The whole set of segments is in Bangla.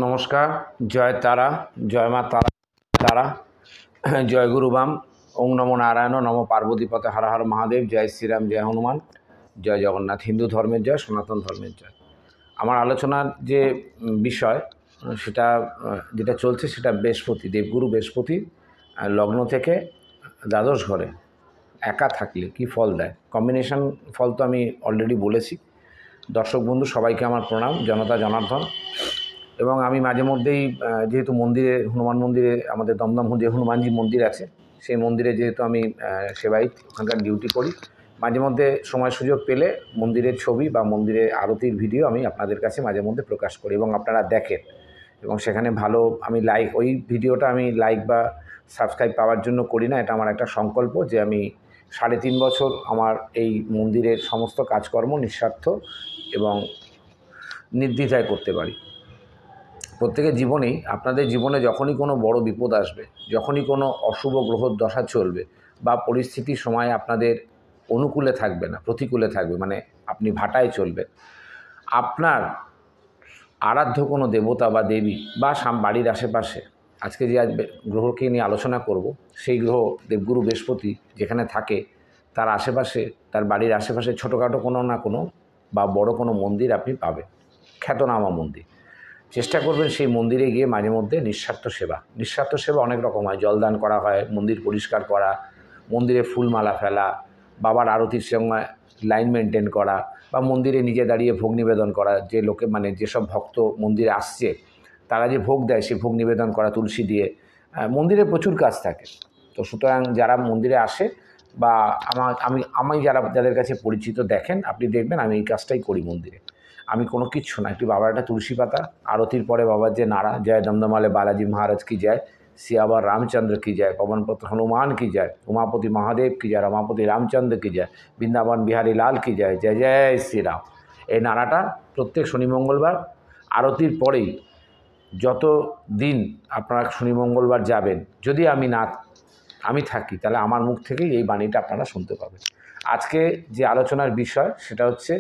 নমস্কার। জয় তারা, জয় মা তারা, তারা জয় গুরু বাম। ওং নমো নারায়ণ, নমো পার্বতীপতে, হর হর মহাদেব। জয় শ্রীরাম, জয় হনুমান, জয় জগন্নাথ। হিন্দু ধর্মের জয়, সনাতন ধর্মের জয়। আমার আলোচনার যে বিষয় সেটা যেটা চলছে সেটা বৃহস্পতি, দেবগুরু বৃহস্পতি লগ্ন থেকে দ্বাদশ ঘরে একা থাকলে কি ফল দেয়। কম্বিনেশন ফল তো আমি অলরেডি বলেছি। দর্শক বন্ধু সবাইকে আমার প্রণাম, জনতা জনার্দন। এবং আমি মাঝে মধ্যেই যেহেতু মন্দিরে, হনুমান মন্দিরে, আমাদের দমদম যে হনুমানজি মন্দির আছে, সেই মন্দিরে যেহেতু আমি সেবায়িত, ওখানকার ডিউটি করি, মাঝে মধ্যে সময় সুযোগ পেলে মন্দিরের ছবি বা মন্দিরের আরতির ভিডিও আমি আপনাদের কাছে মাঝে মধ্যে প্রকাশ করি এবং আপনারা দেখেন। এবং সেখানে ভালো আমি লাইক, ওই ভিডিওটা আমি লাইক বা সাবস্ক্রাইব পাওয়ার জন্য করি না। এটা আমার একটা সংকল্প যে আমি 3.5 বছর আমার এই মন্দিরের সমস্ত কাজকর্ম নিঃস্বার্থ এবং নির্দ্বিধায় করতে পারি। প্রত্যেকের জীবনেই, আপনাদের জীবনে যখনই কোনো বড় বিপদ আসবে, যখনই কোনো অশুভ গ্রহর দশা চলবে বা পরিস্থিতির সময় আপনাদের অনুকূলে থাকবে না, প্রতিকূলে থাকবে, মানে আপনি ভাটায় চলবেন, আপনার আরাধ্য কোনো দেবতা বা দেবী বা বাড়ির আশেপাশে, আজকে যে গ্রহকে নিয়ে আলোচনা করব, সেই গ্রহ দেবগুরু বৃহস্পতি যেখানে থাকে তার আশেপাশে, তার বাড়ির আশেপাশে ছোটোখাটো কোনো না কোনো বা বড় কোনো মন্দির আপনি পাবেন, খ্যাতনামা মন্দির। চেষ্টা করবেন সেই মন্দিরে গিয়ে মাঝে মধ্যে নিঃস্বার্থ সেবা। নিঃস্বার্থ সেবা অনেক রকম হয়। জলদান করা হয়, মন্দির পরিষ্কার করা, মন্দিরে ফুলমালা ফেলা, বাবার আরতির সঙ্গে লাইন মেনটেন করা, বা মন্দিরে নিজে দাঁড়িয়ে ভোগ নিবেদন করা। যে লোকে, মানে যেসব ভক্ত মন্দিরে আসছে তারা যে ভোগ দেয়, সেই ভোগ নিবেদন করা তুলসী দিয়ে। মন্দিরে প্রচুর কাজ থাকে। তো সুতরাং যারা মন্দিরে আসে বা আমি যাদের কাছে পরিচিত, দেখেন, আপনি দেখবেন আমি এই কাজটাই করি মন্দিরে। আমি কোনো কিচ্ছু না, একটি বাবার একটা তুলসী পাতা, আরতির পরে বাবার যে নাড়া, জয় দমদমালে বালাজি মহারাজ কি যায়, সিয়াবার রামচন্দ্র কি যায়, পবনপত হনুমান কি যায়, উমাপতি মহাদেব কি যায়, রমাপতি রামচন্দ্র কি যায়, বৃন্দাবন বিহারী লাল কি যায়, জয় জয় শ্রীরাম। এই নাড়াটা প্রত্যেক শনি মঙ্গলবার আরতির পরেই, যত দিন আপনারা শনি মঙ্গলবার যাবেন, যদি আমি থাকি, তাহলে আমার মুখ থেকেই এই বাণীটা আপনারা শুনতে পাবেন। আজকে যে আলোচনার বিষয় সেটা হচ্ছে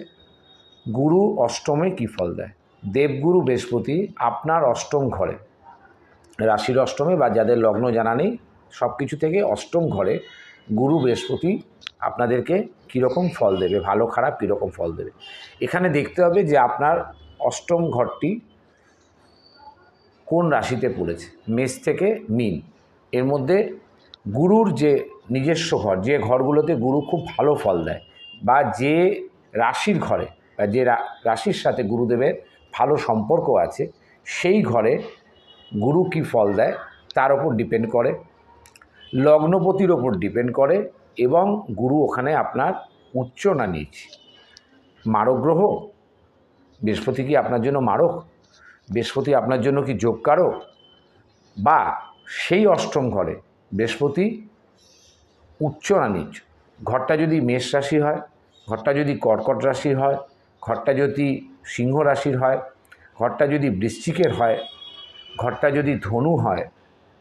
গুরু অষ্টমে কী ফল দেয়। দেবগুরু বৃহস্পতি আপনার অষ্টম ঘরে, রাশির অষ্টমে, বা যাদের লগ্ন জানা নেই, সব কিছু থেকে অষ্টম ঘরে গুরু বৃহস্পতি আপনাদেরকে কীরকম ফল দেবে, ভালো খারাপ কীরকম ফল দেবে। এখানে দেখতে হবে যে আপনার অষ্টম ঘরটি কোন রাশিতে পড়েছে। মেষ থেকে মীন, এর মধ্যে গুরুর যে নিজস্ব ঘর, যে ঘরগুলোতে গুরু খুব ভালো ফল দেয়, বা যে রাশির ঘরে বা যে রাশির সাথে গুরুদেবের ভালো সম্পর্ক আছে, সেই ঘরে গুরু কী ফল দেয় তার ওপর ডিপেন্ড করে, লগ্নপতির ওপর ডিপেন্ড করে, এবং গুরু ওখানে আপনার উচ্চ না নিচ। মারক গ্রহ বৃহস্পতি কি আপনার জন্য মারক? বৃহস্পতি আপনার জন্য কি যোগকারক? বা সেই অষ্টম ঘরে বৃহস্পতি উচ্চ না নিচ? ঘরটা যদি মেষ রাশি হয়, ঘরটা যদি কর্কট রাশির হয়, ঘরটা যদি সিংহ রাশির হয়, ঘরটা যদি বৃশ্চিকের হয়, ঘরটা যদি ধনু হয়,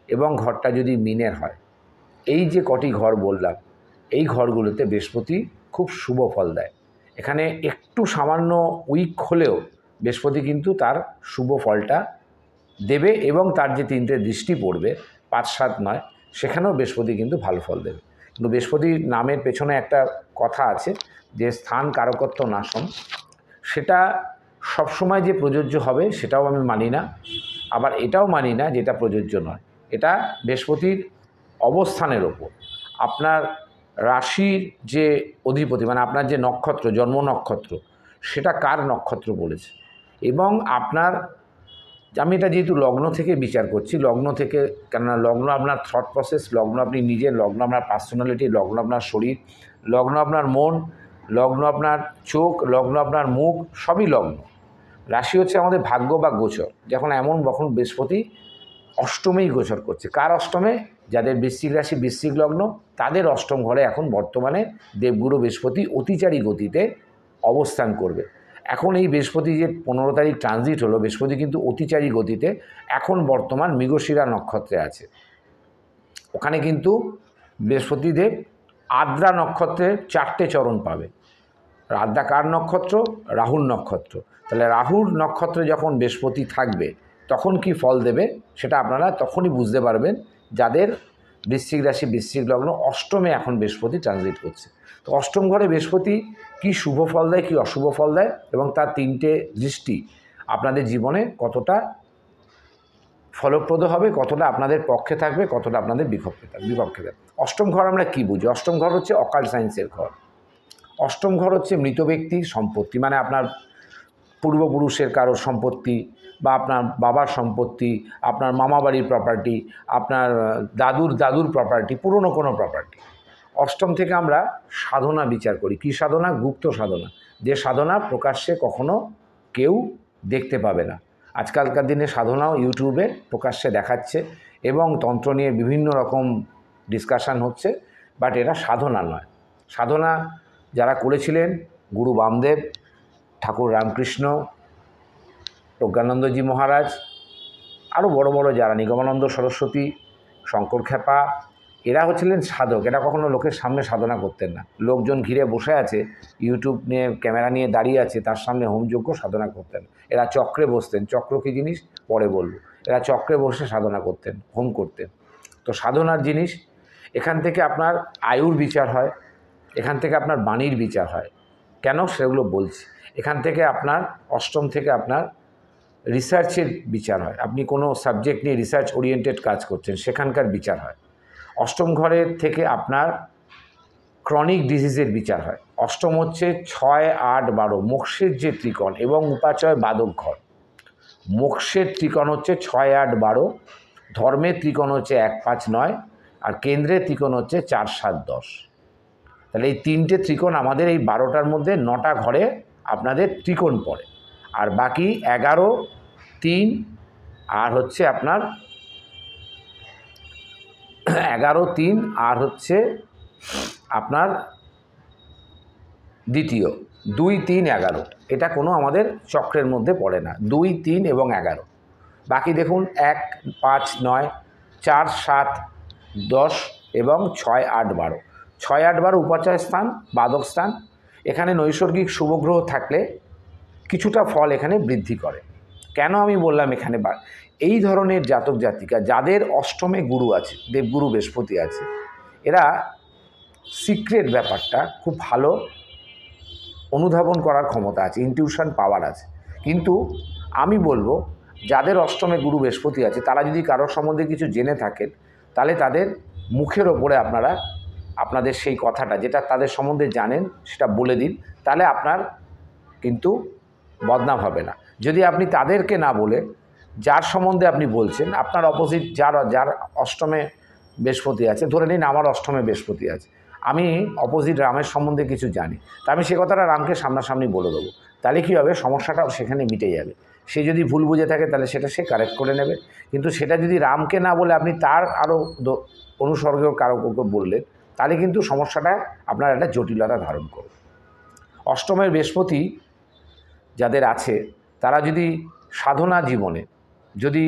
এবং ঘরটা যদি মীনের হয়, এই যে কটি ঘর বললাম, এই ঘরগুলোতে বৃহস্পতি খুব শুভ ফল দেয়। এখানে একটু সামান্য উইক হলেও বৃহস্পতি কিন্তু তার শুভ ফলটা দেবে, এবং তার যে 3টে দৃষ্টি পড়বে, 5, 7 নয়, সেখানেও বৃহস্পতি কিন্তু ভালো ফল দেবে। কিন্তু বৃহস্পতির নামের পেছনে একটা কথা আছে যে স্থান কারকত্ব নাশন, সেটা সবসময় যে প্রযোজ্য হবে সেটাও আমি মানি না, আবার এটাও মানি না যেটা প্রযোজ্য নয়। এটা বৃহস্পতির অবস্থানের ওপর, আপনার রাশির যে অধিপতি, মানে আপনার যে নক্ষত্র, জন্ম নক্ষত্র, সেটা কার নক্ষত্র বলেছে, এবং আপনার, আমি এটা যেহেতু লগ্ন থেকে বিচার করছি, লগ্ন থেকে, কেননা লগ্ন আপনার থট প্রসেস, লগ্ন আপনি নিজের, লগ্ন আপনার পার্সোনালিটি, লগ্ন আপনার শরীর, লগ্ন আপনার মন, লগ্ন আপনার চোখ, লগ্ন আপনার মুখ, সবই লগ্ন। রাশি হচ্ছে আমাদের ভাগ্য বা গোচর। যখন বৃহস্পতি অষ্টমেই গোচর করছে। কার অষ্টমে? যাদের বৃশ্চিক রাশি, বৃশ্চিক লগ্ন, তাদের অষ্টম ঘরে এখন বর্তমানে দেবগুরু বৃহস্পতি অতিচারী গতিতে অবস্থান করবে। এখন এই বৃহস্পতি যে 15 তারিখ ট্রানজিট হলো, বৃহস্পতি কিন্তু অতিচারী গতিতে এখন বর্তমান মৃগশিরা নক্ষত্রে আছে। ওখানে কিন্তু বৃহস্পতিদেব আদ্রা নক্ষত্রের 4টে চরণ পাবে। আদ্রা কার নক্ষত্র? রাহুর নক্ষত্র। তাহলে রাহুর নক্ষত্রে যখন বৃহস্পতি থাকবে, তখন কি ফল দেবে সেটা আপনারা তখনই বুঝতে পারবেন যাদের বৃশ্চিক রাশি বৃশ্চিক লগ্ন অষ্টমে এখন বৃহস্পতি ট্রানজিট করছে। তো অষ্টম ঘরে বৃহস্পতি কি শুভ ফল দেয় কি অশুভ ফল দেয় এবং তার তিনটে দৃষ্টি আপনাদের জীবনে কতটা ফলপ্রদ হবে, কতটা আপনাদের পক্ষে থাকবে, কতটা আপনাদের বিপক্ষে থাকবে। অষ্টম ঘর আমরা কি বুঝি? অষ্টম ঘর হচ্ছে অকাল্ট সায়েন্সের ঘর। অষ্টম ঘর হচ্ছে মৃত ব্যক্তির সম্পত্তি, মানে আপনার পূর্বপুরুষের কারোর সম্পত্তি বা আপনার বাবার সম্পত্তি, আপনার মামাবাড়ির প্রপার্টি, আপনার দাদুর প্রপার্টি, পুরনো কোনো প্রপার্টি। অষ্টম থেকে আমরা সাধনা বিচার করি। কী সাধনা? গুপ্ত সাধনা, যে সাধনা প্রকাশ্যে কখনো কেউ দেখতে পাবে না। আজকালকার দিনে সাধনাও ইউটিউবে প্রকাশ্যে দেখাচ্ছে এবং তন্ত্র নিয়ে বিভিন্ন রকম ডিসকাশান হচ্ছে, বাট এটা সাধনা নয়। সাধনা যারা করেছিলেন গুরু বামদেব, ঠাকুর রামকৃষ্ণ, প্রজ্ঞানন্দজি মহারাজ, আরও বড় বড় যারা নিগমানন্দ সরস্বতী, শঙ্কর খেপা, এরা হচ্ছিলেন সাধক। এরা কখনো লোকের সামনে সাধনা করতেন না। লোকজন ঘিরে বসে আছে, ইউটিউব নিয়ে ক্যামেরা নিয়ে দাঁড়িয়ে আছে, তার সামনে হোমযজ্ঞ সাধনা করতেন। এরা চক্রে বসতেন। চক্র কী জিনিস পরে বলবো। এরা চক্রে বসে সাধনা করতেন, হোম করতেন। তো সাধনার জিনিস, এখান থেকে আপনার আয়ুর বিচার হয়, এখান থেকে আপনার বাণীর বিচার হয়। কেন সেগুলো বলছি। এখান থেকে আপনার অষ্টম থেকে আপনার রিসার্চের বিচার হয়। আপনি কোনো সাবজেক্ট নিয়ে রিসার্চ ওরিয়েন্টেড কাজ করছেন, সেখানকার বিচার হয়। অষ্টম ঘরের থেকে আপনার ক্রনিক ডিজিজের বিচার হয়। অষ্টম হচ্ছে 6, 8, 12 মোক্ষের যে ত্রিকোণ এবং উপাচয় বাদক ঘর। মোক্ষের ত্রিকোণ হচ্ছে 6, 8, 12, ধর্মের ত্রিকোণ হচ্ছে 1, 5, 9, আর কেন্দ্রের ত্রিকোণ হচ্ছে 4, 7, 10। তাহলে এই তিনটে ত্রিকোণ আমাদের এই 12টার মধ্যে 9টা ঘরে আপনাদের ত্রিকোণ পড়ে, আর বাকি 11, 3 আর হচ্ছে আপনার 11, 3 আর হচ্ছে আপনার দ্বিতীয় 2, 3, 11। এটা কোনো আমাদের চক্রের মধ্যে পড়ে না। 2, 3 এবং 11। বাকি দেখুন 1, 5, 9, 4, 7, 10 এবং 6, 8, 12। 6, 8, 12 উপাচয় স্থান, বাদক স্থান। এখানে নৈসর্গিক শুভগ্রহ থাকলে কিছুটা ফল এখানে বৃদ্ধি করে। কেন আমি বললাম এখানে এই ধরনের জাতক জাতিকা যাদের অষ্টমে গুরু আছে, দেবগুরু বৃহস্পতি আছে, এরা সিক্রেট ব্যাপারটা খুব ভালো অনুধাবন করার ক্ষমতা আছে, ইনটিউশন পাওয়ার আছে। কিন্তু আমি বলবো যাদের অষ্টমে গুরু বৃহস্পতি আছে তারা যদি কারোর সম্বন্ধে কিছু জেনে থাকেন, তাহলে তাদের মুখের ওপরে আপনারা আপনাদের সেই কথাটা যেটা তাদের সম্বন্ধে জানেন সেটা বলে দিন, তাহলে আপনার কিন্তু বদনাম হবে না। যদি আপনি তাদেরকে না বলে যার সম্বন্ধে আপনি বলছেন, আপনার অপোজিট যার অষ্টমে বৃহস্পতি আছে, ধরে নিন আমার অষ্টমে বৃহস্পতি আছে, আমি অপোজিট রামের সম্বন্ধে কিছু জানি, তা আমি সে কথাটা রামকে সামনাসামনি বলে দেবো। তাহলে কী হবে, সমস্যাটাও সেখানে মিটে যাবে। সে যদি ভুল বুঝে থাকে তাহলে সেটা সে কারেক্ট করে নেবে। কিন্তু সেটা যদি রামকে না বলে আপনি তার আরও অনুসর্গীয় কারককে বললেন, তাহলে কিন্তু সমস্যাটা আপনার একটা জটিলতা ধারণ করবে। অষ্টমের বৃহস্পতি যাদের আছে তারা যদি সাধনা জীবনে, যদি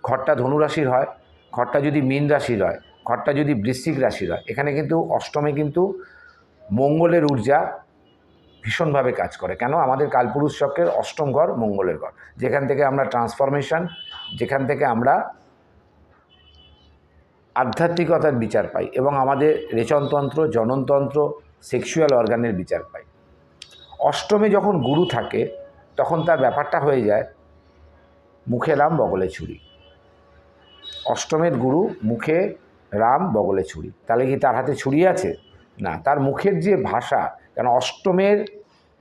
ঘরটা ধনুরাশির হয়, ঘরটা যদি মীন রাশির হয়, ঘরটা যদি বৃশ্চিক রাশির হয়, এখানে কিন্তু অষ্টমে কিন্তু মঙ্গলের ঊর্জা ভীষণভাবে কাজ করে। কেন? আমাদের কালপুরুষ চক্রের অষ্টম ঘর মঙ্গলের ঘর, যেখান থেকে আমরা ট্রান্সফরমেশন, যেখান থেকে আমরা আধ্যাত্মিকতার বিচার পাই এবং আমাদের রেচনতন্ত্র, জননতন্ত্র, সেক্সুয়াল অর্গানের বিচার পাই। অষ্টমে যখন গুরু থাকে তখন তার ব্যাপারটা হয়ে যায় মুখে রাম বগলে ছুরি। অষ্টমের গুরু মুখে রাম বগলে ছুরি। তাহলে কি তার হাতে ছুরি আছে? না, তার মুখের যে ভাষা। কেন অষ্টমের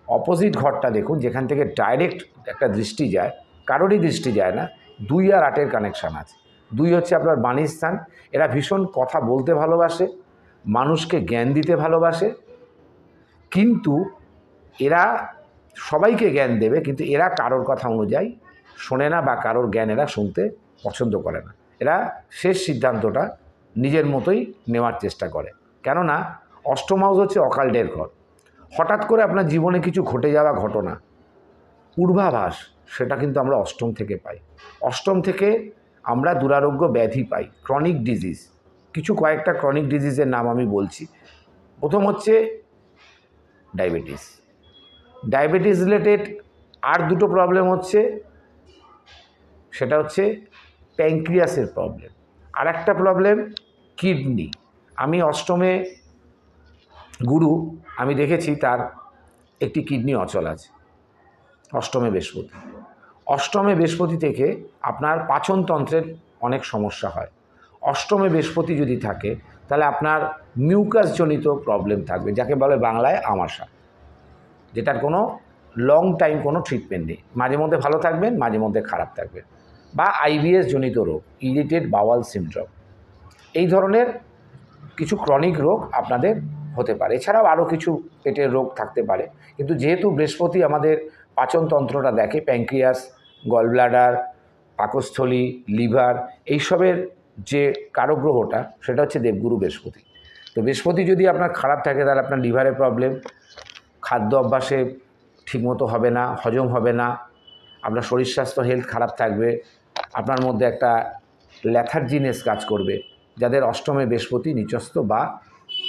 অপোজিট ঘরটা দেখুন, যেখান থেকে ডাইরেক্ট একটা দৃষ্টি যায়, কারোরই দৃষ্টি যায় না, 2 আর 8-এর কানেকশান আছে। 2 হচ্ছে আপনার বাণীর স্থান। এরা ভীষণ কথা বলতে ভালোবাসে, মানুষকে জ্ঞান দিতে ভালোবাসে, কিন্তু এরা সবাইকে জ্ঞান দেবে, কিন্তু এরা কারোর কথা অনুযায়ী শোনে না বা কারোর জ্ঞান এরা শুনতে পছন্দ করে না। এরা শেষ সিদ্ধান্তটা নিজের মতোই নেওয়ার চেষ্টা করে। কেননা অষ্টম হাউস হচ্ছে অকাল্টের ঘর। হঠাৎ করে আপনার জীবনে কিছু ঘটে যাওয়া ঘটনা, পূর্বাভাস, সেটা কিন্তু আমরা অষ্টম থেকে পাই। অষ্টম থেকে আমরা দুরারোগ্য ব্যাধি পাই, ক্রনিক ডিজিজ। কয়েকটা ক্রনিক ডিজিজের নাম আমি বলছি। প্রথম হচ্ছে ডায়াবেটিস রিলেটেড। আর দুটো প্রবলেম হচ্ছে সেটা হচ্ছে প্যানক্রিয়াসের প্রবলেম। আর একটা প্রবলেম কিডনি। আমি অষ্টমে গুরু, আমি দেখেছি তার একটি কিডনি অচল আছে অষ্টমে বৃহস্পতি। অষ্টমে বৃহস্পতি থেকে আপনার পাচনতন্ত্রের অনেক সমস্যা হয়। অষ্টমে বৃহস্পতি যদি থাকে তাহলে আপনার মিউকাসজনিত প্রবলেম থাকবে, যাকে বলে বাংলায় আমাশা, যেটার কোনো লং টাইম কোনো ট্রিটমেন্ট নেই। মাঝে মধ্যে ভালো থাকবেন, মাঝে মধ্যে খারাপ থাকবেন। বা আইবিএস জনিত রোগ, ইরিটেড বাওয়াল সিনড্রোম, এই ধরনের কিছু ক্রনিক রোগ আপনাদের হতে পারে। এছাড়াও আরও কিছু পেটের রোগ থাকতে পারে। কিন্তু যেহেতু বৃহস্পতি আমাদের পাচনতন্ত্রটা দেখে, প্যানক্রিয়াস, গলব্লাডার, পাকস্থলী, লিভার, এইসবের যে কারগ্রহটা সেটা হচ্ছে দেবগুরু বৃহস্পতি। তো বৃহস্পতি যদি আপনার খারাপ থাকে তাহলে আপনার লিভারের প্রবলেম, খাদ্য অভ্যাসে ঠিকমতো হবে না, হজম হবে না, আপনার শরীর স্বাস্থ্য হেলথ খারাপ থাকবে, আপনার মধ্যে একটা ল্যাথার্জিনেস কাজ করবে। যাদের অষ্টমে বৃহস্পতি নিচস্থ বা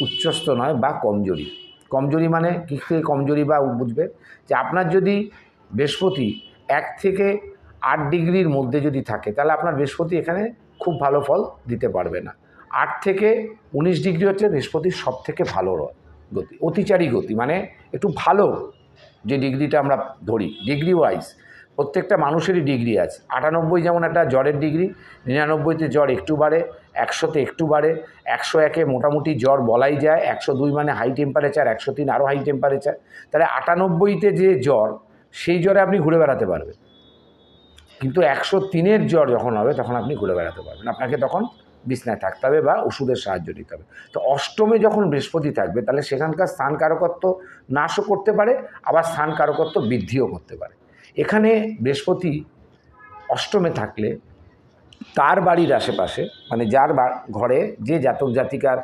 উচ্চস্থ নয় বা কমজোরি। কমজোরি মানে কী থেকে কমজোরি বা বুঝবে যে আপনার যদি বৃহস্পতি 1 থেকে 8 ডিগ্রির মধ্যে যদি থাকে তাহলে আপনার বৃহস্পতি এখানে খুব ভালো ফল দিতে পারবে না। 8 থেকে 19 ডিগ্রি হচ্ছে বৃহস্পতির সব থেকে ভালো গতি, অতিচারী গতি, মানে একটু ভালো যে ডিগ্রিটা আমরা ধরি ডিগ্রি ওয়াইজ প্রত্যেকটা মানুষেরই ডিগ্রি আছে। 98 যেমন একটা জ্বরের ডিগ্রি, 99তে জ্বর একটু বাড়ে, 100তে একটু বাড়ে, 101-এ মোটামুটি জ্বর বলাই যায়, 102 মানে হাই টেম্পারেচার, 103 আরও হাই টেম্পারেচার। তাহলে 98তে যে জ্বর, সেই জ্বরে আপনি ঘুরে বেড়াতে পারবেন। কিন্তু 103-এর জ্বর যখন হবে তখন আপনি ঘুরে বেড়াতে পারবেন, আপনাকে তখন বিছনায় থাকতে হবে বা ওষুধের সাহায্য নিতে হবে। তো অষ্টমে যখন বৃহস্পতি থাকবে তাহলে সেখানকার স্থান কারকত্ব নাশও করতে পারে, আবার স্থান কারকত্ব বৃদ্ধিও করতে পারে। এখানে বৃহস্পতি অষ্টমে থাকলে তার বাড়ির আশেপাশে, মানে যার ঘরে যে জাতক জাতিকার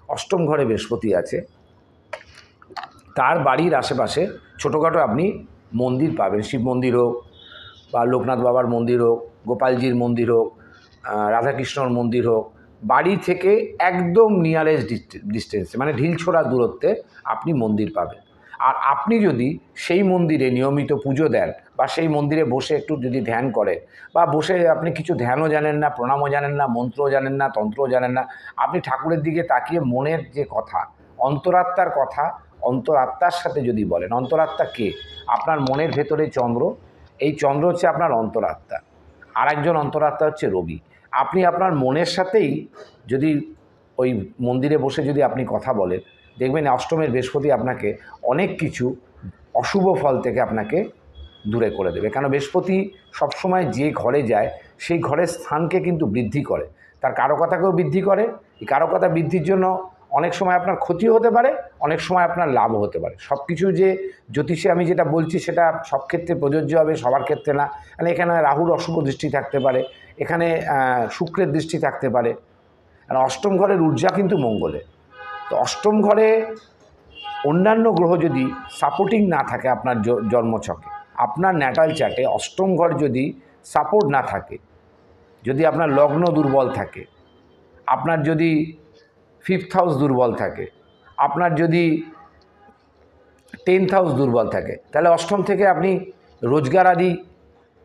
অষ্টম ঘরে বৃহস্পতি আছে, তার বাড়ির আশেপাশে ছোটোখাটো আপনি মন্দির পাবেন। শিব মন্দির হোক বা লোকনাথ বাবার মন্দির হোক, গোপালজির মন্দির হোক, রাধাকৃষ্ণর মন্দির হোক, বাড়ি থেকে একদম নিয়ারেস্ট ডিস্টেন্সে, মানে ঢিলছোড়া দূরত্বে আপনি মন্দির পাবেন। আর আপনি যদি সেই মন্দিরে নিয়মিত পুজো দেন বা সেই মন্দিরে বসে একটু যদি ধ্যান করেন, বা বসে আপনি কিছু ধ্যানও জানেন না, প্রণামও জানেন না, মন্ত্রও জানেন না, তন্ত্রও জানেন না, আপনি ঠাকুরের দিকে তাকিয়ে মনের যে কথা, অন্তরাত্মার কথা, অন্তরাত্মার সাথে যদি বলেন, অন্তরাত্মা কে? আপনার মনের ভেতরে চন্দ্র, এই চন্দ্র হচ্ছে আপনার অন্তরাত্মা, আর একজন অন্তরাত্মা হচ্ছে রবি। আপনি আপনার মনের সাথেই যদি ওই মন্দিরে বসে যদি আপনি কথা বলেন, দেখবেন অষ্টমের বৃহস্পতি আপনাকে অনেক কিছু অশুভ ফল থেকে আপনাকে দূরে করে দেবে। কেন বৃহস্পতি সবসময় যে ঘরে যায় সেই ঘরের স্থানকে কিন্তু বৃদ্ধি করে, তার কারকতাকেও বৃদ্ধি করে। এই কারকতা বৃদ্ধির জন্য অনেক সময় আপনার ক্ষতিও হতে পারে, অনেক সময় আপনার লাভও হতে পারে। সব কিছু যে জ্যোতিষে আমি যেটা বলছি সেটা সব ক্ষেত্রে প্রযোজ্য হবে, সবার ক্ষেত্রে না। মানে এখানে রাহুর অশুভ দৃষ্টি থাকতে পারে, এখানে শুক্রের দৃষ্টি থাকতে পারে। আর অষ্টম ঘরের ঊর্জা কিন্তু মঙ্গলে। তো অষ্টম ঘরে অন্যান্য গ্রহ যদি সাপোর্টিং না থাকে আপনার জন্মছকে, আপনার ন্যাটাল চার্টে অষ্টম ঘর যদি সাপোর্ট না থাকে, যদি আপনার লগ্ন দুর্বল থাকে, আপনার যদি 5th হাউস দুর্বল থাকে, আপনার যদি 10th হাউস দুর্বল থাকে, তাহলে অষ্টম থেকে আপনি রোজগার আদি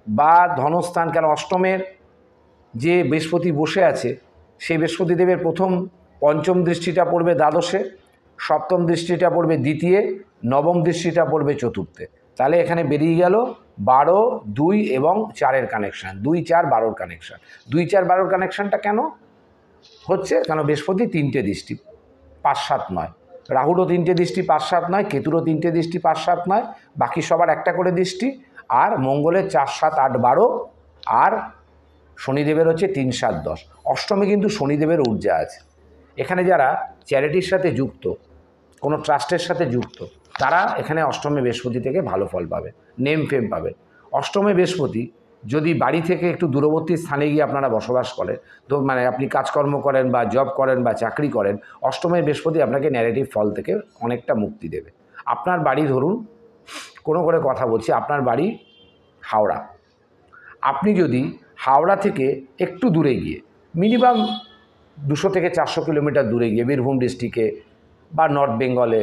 বা ধনস্থান, কেন অষ্টমের যে বৃহস্পতি বসে আছে সেই বৃহস্পতি দেবের প্রথম পঞ্চম দৃষ্টিটা পড়বে দ্বাদশে, সপ্তম দৃষ্টিটা পড়বে দ্বিতীয়, নবম দৃষ্টিটা পড়বে চতুর্থে। তাহলে এখানে বেরিয়ে গেল 12, 2 এবং 4-এর কানেকশান, 2, 4, 12-র কানেকশান। 2, 4, 12-র কানেকশানটা কেন হচ্ছে? কেন বৃহস্পতি 3টে দৃষ্টি, 5, 7 নয়। রাহুরও 3টে দৃষ্টি, 5, 7 নয়। কেতুরও 3টে দৃষ্টি, 5, 7 নয়। বাকি সবার একটা করে দৃষ্টি। আর মঙ্গলের 4, 7, 8, 12, আর শনিদেবের হচ্ছে 3, 7, 10। অষ্টমে কিন্তু শনিদেবের ঊর্জা আছে। এখানে যারা চ্যারিটির সাথে যুক্ত, কোনো ট্রাস্টের সাথে যুক্ত, তারা এখানে অষ্টমে বৃহস্পতি থেকে ভালো ফল পাবে, নেম ফেম পাবে। অষ্টমে বৃহস্পতি যদি বাড়ি থেকে একটু দূরবর্তী স্থানে গিয়ে আপনারা বসবাস করেন, তো মানে আপনি কাজকর্ম করেন বা জব করেন বা চাকরি করেন, অষ্টমে বৃহস্পতি আপনাকে নেগেটিভ ফল থেকে অনেকটা মুক্তি দেবে। আপনার বাড়ি ধরুন, কোনো করে কথা বলছি, আপনার বাড়ি হাওড়া। আপনি যদি হাওড়া থেকে একটু দূরে গিয়ে, মিনিমাম 200 থেকে 400 কিলোমিটার দূরে গিয়ে বীরভূম ডিস্ট্রিক্টে বা নর্থ বেঙ্গলে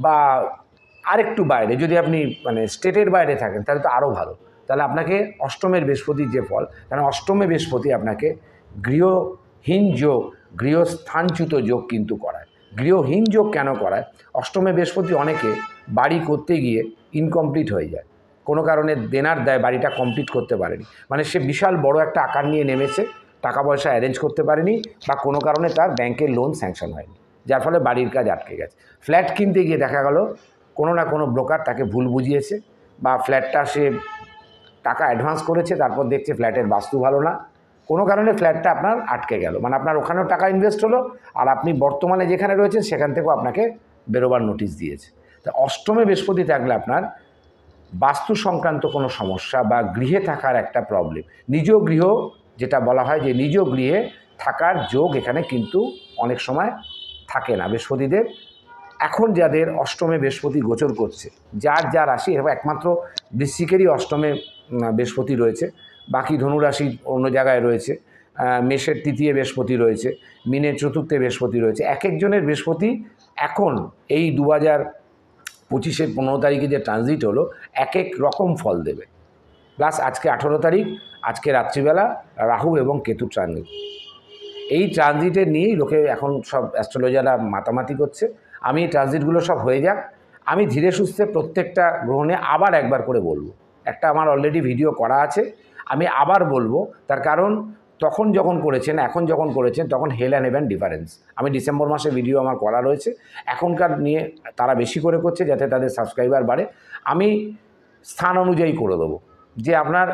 বা আরেকটু বাইরে, যদি আপনি মানে স্টেটের বাইরে থাকেন তাহলে তো আরও ভালো। তাহলে আপনাকে অষ্টমের বৃহস্পতির যে ফল, কারণ অষ্টমে বৃহস্পতি আপনাকে গৃহহীন যোগ, গৃহস্থানচ্যুত যোগ কিন্তু করায়। গৃহহীন যোগ কেন করায়? অষ্টমে বৃহস্পতি অনেকে বাড়ি করতে গিয়ে ইনকমপ্লিট হয়ে যায়, কোনো কারণে দেনার দায় বাড়িটা কমপ্লিট করতে পারেনি, মানে সে বিশাল বড় একটা আকার নিয়ে নেমেছে, টাকা পয়সা অ্যারেঞ্জ করতে পারেনি বা কোনো কারণে তার ব্যাংকের লোন স্যাংশন হয়নি, যার ফলে বাড়ির কাজ আটকে গেছে। ফ্ল্যাট কিনতে গিয়ে দেখা গেল কোনো না কোনো ব্রোকার তাকে ভুল বুঝিয়েছে, বা ফ্ল্যাটটা সে টাকা অ্যাডভান্স করেছে, তারপর দেখছে ফ্ল্যাটের বাস্তু ভালো না, কোনো কারণে ফ্ল্যাটটা আপনার আটকে গেল, মানে আপনার ওখানেও টাকা ইনভেস্ট হলো, আর আপনি বর্তমানে যেখানে রয়েছেন সেখান থেকেও আপনাকে বেরোবার নোটিশ দিয়েছে। তা অষ্টমে বৃহস্পতি থাকলে আপনার বাস্তু সংক্রান্ত কোনো সমস্যা বা গৃহে থাকার একটা প্রবলেম, নিজ গৃহ যেটা বলা হয় যে নিজ গৃহে থাকার যোগ এখানে কিন্তু অনেক সময় থাকে না বৃহস্পতিদের। এখন যাদের অষ্টমে বৃহস্পতি গোচর করছে, যার যা রাশি, এরকম একমাত্র বৃশ্চিকেরই অষ্টমে বৃহস্পতি রয়েছে, বাকি ধনুরাশি অন্য জায়গায় রয়েছে, মেষের তৃতীয় বৃহস্পতি রয়েছে, মিনের চতুর্থে বৃহস্পতি রয়েছে। এক একজনের বৃহস্পতি এখন এই 2025-এর 15 তারিখে যে ট্রানজিট হলো এক এক রকম ফল দেবে। প্লাস আজকে 18 তারিখ, আজকে রাত্রিবেলা রাহু এবং কেতু ট্রানজিট, এই ট্রানজিটের নিয়েই লোকে এখন সব অ্যাস্ট্রোলজাররা মাতামাতি করছে। আমি এই ট্রানজিটগুলো সব হয়ে যাক, আমি ধীরে সুস্থে প্রত্যেকটা গ্রহণে আবার একবার করে বলবো। একটা আমার অলরেডি ভিডিও করা আছে, আমি আবার বলবো, তার কারণ তখন যখন করেছেন এখন যখন করেছেন তখন হেল অ্যান্ড হেভেন ডিফারেন্স। আমি ডিসেম্বর মাসে ভিডিও আমার করা রয়েছে, এখনকার নিয়ে তারা বেশি করে করছে যাতে তাদের সাবস্ক্রাইবার বাড়ে। আমি স্থান অনুযায়ী করে দেবো যে আপনার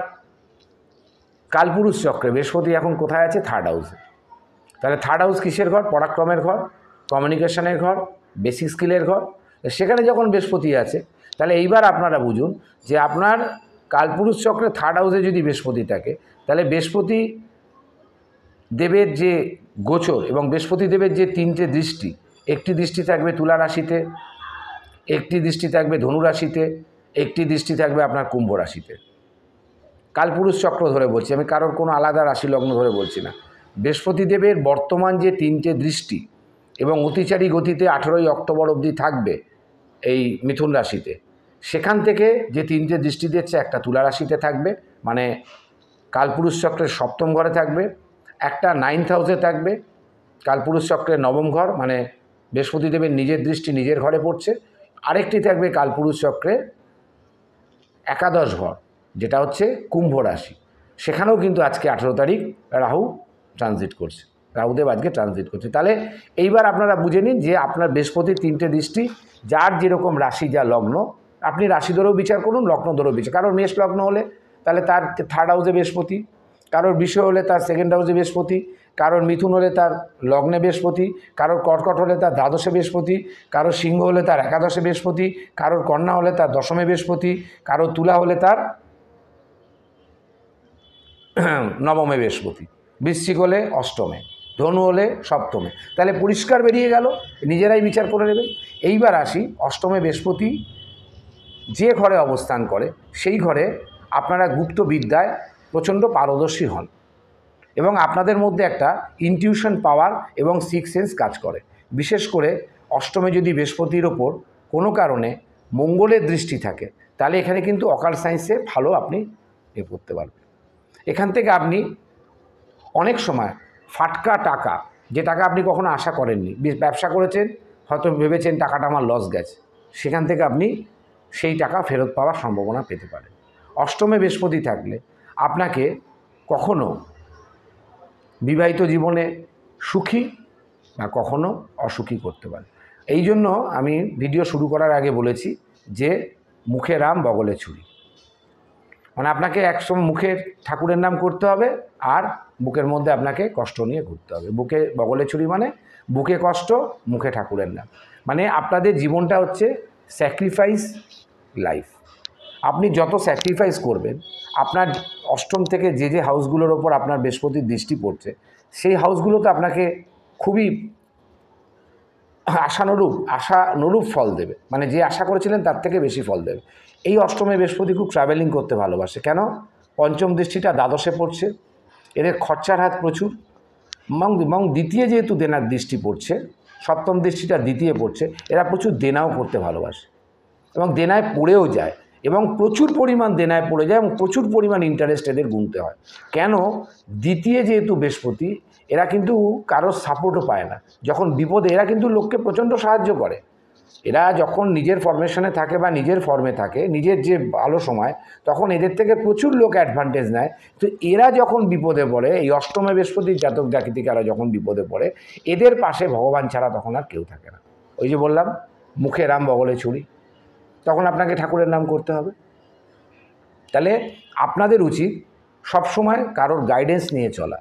কালপুরুষ চক্রে বৃহস্পতি এখন কোথায় আছে? থার্ড হাউসে। তাহলে থার্ড হাউস কিসের ঘর? পরাক্রমের ঘর, কমিউনিকেশনের ঘর, বেসিক স্কিলের ঘর। সেখানে যখন বৃহস্পতি আছে, তাহলে এইবার আপনারা বুঝুন যে আপনার কালপুরুষ চক্রে থার্ড হাউসে যদি বৃহস্পতি থাকে, তাহলে বৃহস্পতি দেবের যে গোচর এবং বৃহস্পতি দেবের যে 3টে দৃষ্টি, একটি দৃষ্টি থাকবে তুলা রাশিতে, একটি দৃষ্টি থাকবে ধনু রাশিতে, একটি দৃষ্টি থাকবে আপনার কুম্ভ রাশিতে। কালপুরুষ চক্র ধরে বলছি, আমি কারোর কোনো আলাদা রাশি লগ্ন ধরে বলছি না। বৃহস্পতি দেবের বর্তমান যে 3টে দৃষ্টি এবং অতিচারী গতিতে 18ই অক্টোবর অবধি থাকবে এই মিথুন রাশিতে, সেখান থেকে যে 3টে দৃষ্টি দিচ্ছে, একটা তুলা রাশিতে থাকবে মানে কালপুরুষ চক্রের সপ্তম ঘরে থাকবে, একটা 9th হাউসে থাকবে কালপুরুষ চক্রের নবম ঘর, মানে বৃহস্পতি দেবের নিজের দৃষ্টি নিজের ঘরে পড়ছে, আরেকটি থাকবে কালপুরুষ চক্রের একাদশ ঘর, যেটা হচ্ছে কুম্ভ রাশি। সেখানেও কিন্তু আজকে 18 তারিখ রাহু ট্রানজিট করছে, রাহুদেব আজকে ট্রানজিট করছে। তাহলে এইবার আপনারা বুঝে নিন যে আপনার বৃহস্পতির 3টে দৃষ্টি, যার যেরকম রাশি যা লগ্ন, আপনি রাশি ধরেও বিচার করুন, লগ্ন ধরেও বিচার। কারোর মেষ লগ্ন হলে তাহলে তার থার্ড হাউসে বৃহস্পতি, কারোর বৃষ হলে তার সেকেন্ড হাউসে বৃহস্পতি, কারোর মিথুন হলে তার লগ্নে বৃহস্পতি, কারোর কর্কট হলে তার দ্বাদশে বৃহস্পতি, কারোর সিংহ হলে তার একাদশে বৃহস্পতি, কারোর কন্যা হলে তার দশমে বৃহস্পতি, কারোর তুলা হলে তার নবমে বৃহস্পতি, বৃশ্চিক হলে অষ্টমে, ধনু হলে সপ্তমে। তাহলে পরিষ্কার বেরিয়ে গেল, নিজেরাই বিচার করে নেবেন। এইবার আসি, অষ্টমে বৃহস্পতি যে ঘরে অবস্থান করে সেই ঘরে আপনারা গুপ্ত বিদ্যায় প্রচণ্ড পারদর্শী হন এবং আপনাদের মধ্যে একটা ইনটিউশন পাওয়ার এবং সিক্স সেন্স কাজ করে। বিশেষ করে অষ্টমে যদি বৃহস্পতির ওপর কোনো কারণে মঙ্গলের দৃষ্টি থাকে, তাহলে এখানে কিন্তু অকাল্ট সায়েন্সে ভালো আপনি করতে পারবেন। এখান থেকে আপনি অনেক সময় ফাটকা টাকা, যে টাকা আপনি কখনো আশা করেননি, ব্যবসা করেছেন, হয়তো ভেবেছেন টাকাটা আমার লস গেছে, সেখান থেকে আপনি সেই টাকা ফেরত পাওয়ার সম্ভাবনা পেতে পারেন। অষ্টমে বৃহস্পতি থাকলে আপনাকে কখনো বিবাহিত জীবনে সুখী বা কখনো অসুখী করতে পারে। এই জন্য আমি ভিডিও শুরু করার আগে বলেছি যে মুখে রাম বগলে ছুরি, মানে আপনাকে একসময় মুখের ঠাকুরের নাম করতে হবে আর বুকের মধ্যে আপনাকে কষ্ট নিয়ে ঘুরতে হবে। বুকে বগলে ছুরি মানে বুকে কষ্ট, মুখে ঠাকুরের নাম, মানে আপনাদের জীবনটা হচ্ছে স্যাক্রিফাইস লাইফ। আপনি যত স্যাক্রিফাইস করবেন, আপনার অষ্টম থেকে যে যে হাউসগুলোর ওপর আপনার বৃহস্পতির দৃষ্টি পড়ছে, সেই হাউসগুলোতে আপনাকে খুবই আশানুরূপ ফল দেবে, মানে যে আশা করেছিলেন তার থেকে বেশি ফল দেবে। এই অষ্টমে বৃহস্পতি খুব ট্রাভেলিং করতে ভালোবাসে। কেন? পঞ্চম দৃষ্টিটা দ্বাদশে পড়ছে, এদের খরচার হাত প্রচুর, এবং দ্বিতীয় যেহেতু দেনার দৃষ্টি পড়ছে, সপ্তম দৃষ্টিটা দ্বিতীয় পড়ছে, এরা প্রচুর দেনাও করতে ভালোবাসে এবং দেনায় পড়েও যায়। এবং প্রচুর পরিমাণ দেনায় পড়ে যায় এবং প্রচুর পরিমাণ ইন্টারেস্ট এদের গুনতে হয়। কেন? দ্বিতীয় যেহেতু বৃহস্পতি, এরা কিন্তু কারোর সাপোর্টও পায় না। যখন বিপদে এরা কিন্তু লোককে প্রচণ্ড সাহায্য করে। এরা যখন নিজের ফরমেশনে থাকে বা নিজের ফর্মে থাকে, নিজের যে ভালো সময়, তখন এদের থেকে প্রচুর লোক অ্যাডভান্টেজ নেয়। তো এরা যখন বিপদে পড়ে, এই অষ্টমে বৃহস্পতির জাতক জাতিকারা যখন বিপদে পড়ে, এদের পাশে ভগবান ছাড়া তখন আর কেউ থাকে না। ওই যে বললাম, মুখে রাম বগলে ছুরি, তখন আপনাকে ঠাকুরের নাম করতে হবে। তাহলে আপনাদের উচিত সবসময় কারোর গাইডেন্স নিয়ে চলা।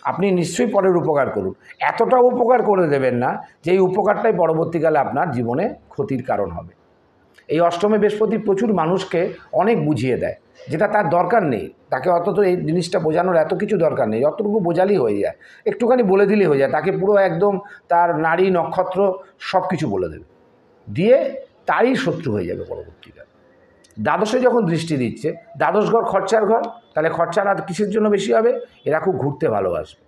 আপনি নিশ্চয়ই পরের উপকার করুন, এতটা উপকার করে দেবেন না যে এই উপকারটাই পরবর্তীকালে আপনার জীবনে ক্ষতির কারণ হবে। এই অষ্টমে বৃহস্পতি প্রচুর মানুষকে অনেক বুঝিয়ে দেয়, যেটা তার দরকার নেই। তাকে অত তো এই জিনিসটা বোঝানোর এত কিছু দরকার নেই, যতটুকু বোঝালেই হয়ে যায়, একটুখানি বলে দিলেই হয়ে যায়। তাকে পুরো একদম তার নাড়ি নক্ষত্র সব কিছু বলে দেবে, দিয়ে তারই শত্রু হয়ে যাবে পরবর্তীকালে। দ্বাদশে যখন দৃষ্টি দিচ্ছে, দ্বাদশ ঘর খরচার ঘর, তাহলে খরচার আর কিসের জন্য বেশি হবে? এরা খুব ঘুরতে ভালোবাসবে,